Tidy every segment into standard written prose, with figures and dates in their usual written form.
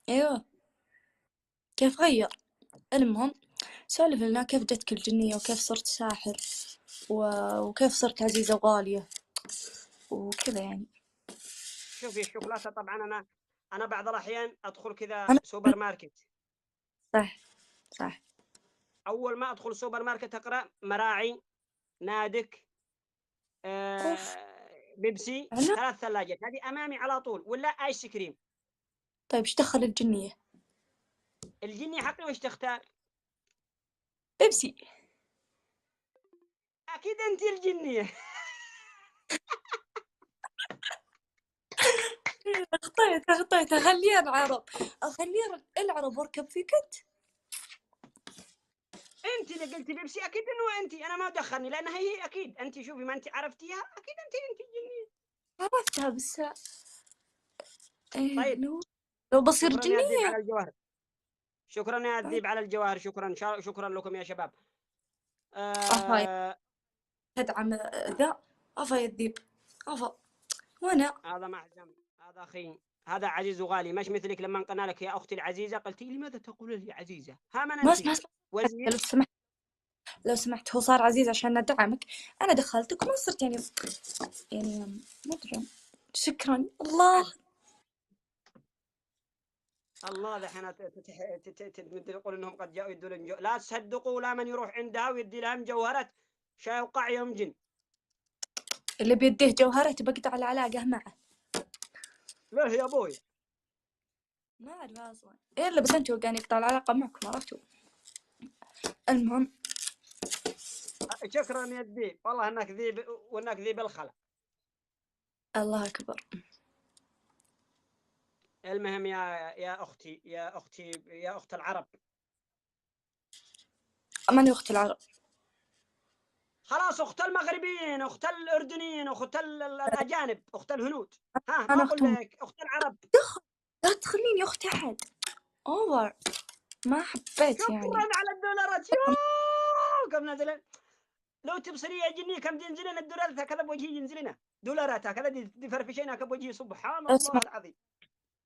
ايوه، كيف غير. المهم، سولف لنا كيف جتك الجنية وكيف صرت ساحر وكيف صرت عزيزة وغالية وكذا يعني. شوفي الشوكولاتة طبعا أنا بعض الأحيان أدخل كذا أنا سوبر ماركت. صح صح. أول ما أدخل سوبر ماركت أقرأ مراعي، نادك، أوف. بيبسي، أنا 3 ثلاجات هذه أمامي على طول، ولا آيس كريم. طيب إيش دخل الجنية؟ الجني حقي وش تختار؟ بيبسي. أكيد أنت الجنية. أخطيت أخليها العرب، أخليها العرب وأركب في كت. أنت اللي قلتي بيبسي، أكيد إنه أنت، أنا ما دخلني لأنها هي أكيد أنت. شوفي ما أنت عرفتيها، أكيد أنت الجنية. عرفتها بس. إيه طيب لو بصير شكرا يا الذيب جنية. على الجوهر، شكرا يا الذيب على الجواهر، شكرا شكرا لكم يا شباب. أفا آه تدعم ذا. أفا يا الذيب. أفا. وأنا. هذا محزن، هذا أخي، هذا عزيز وغالي، مش مثلك لما قلنا لك يا أختي العزيزة قلتي لماذا تقول لي عزيزة؟ ها من ما أنت؟ اسمع اسمع. وزير؟ لو سمحت، لو سمحت، هو صار عزيز عشان ندعمك. أنا دخلتك وما صرت يعني ما أدري. شكرا الله. الله ذحين تقول انهم قد جاءوا يدوا لهم لا تصدقوا لا من يروح عندها ويدي لها مجوهرات شيوقع يوم جن. اللي بيديه جوهرة بقطع العلاقة معه. لا يا ابوي. ما أعرف أصلا إيه اللي، بس أنت وقعني يقطع العلاقة معكم، عرفتوا. المهم. شكرا يا الذيب، والله انك ذيب وانك ذيب الخلا. الله أكبر. المهم يا اختي يا اختي يا اخت العرب، ماني أخت العرب. خلاص اخت المغربيين، اخت الاردنيين، اخت الاجانب، اخت الهنود. ها ما أنا اقول أختهم. لك اخت العرب. لا تخليني أخت أحد. أوفر. ما حبيت شكرا يعني. على الدولارات، يوه كم نزل. لو تبصري يا جني كم ينزل لنا الدولارات هكذا بوجهي ينزل لنا دولارات هكذا دي فرفشينا بوجهي، سبحان لو الله سمحت العظيم.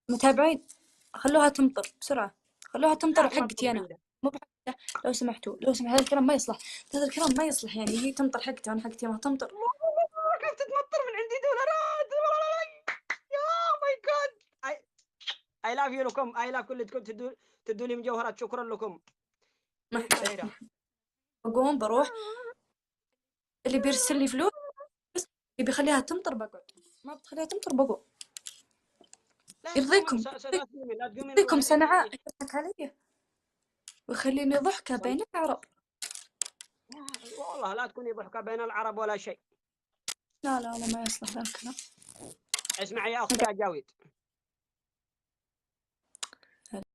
متابعين، خلوها تمطر بسرعة. خلوها تمطر لا ما حقتي تطلب أنا. عنده. مو بحقتها. لو سمحتوا لو سمحت، هذا الكلام ما يصلح. هذا الكلام ما يصلح يعني. هي تمطر حقتي وأنا حقتي ما تمطر. كيف تتمطر من عندي دولارات؟ يا ماي جاد. اي لاف يو لكم، اي لاف كلكم تدوا لي مجوهرات، شكرا لكم. ما انت حبيت. خيره. بقوم بروح. اللي بيرسل لي فلوس، بس اللي بيخليها تمطر بقعد. ما بتخليها تمطر بقوم. لا تقومي، يرضيكم لا تقومي، لا تقومي يرضيكم نروح صنعاء يضحك علي ويخليني ضحكة بين العرب. والله لا تكوني ضحكة بين العرب ولا شيء. لا لا لا، ما يصلح ذا الكلام. اسمعي يا اختي يا جاويد،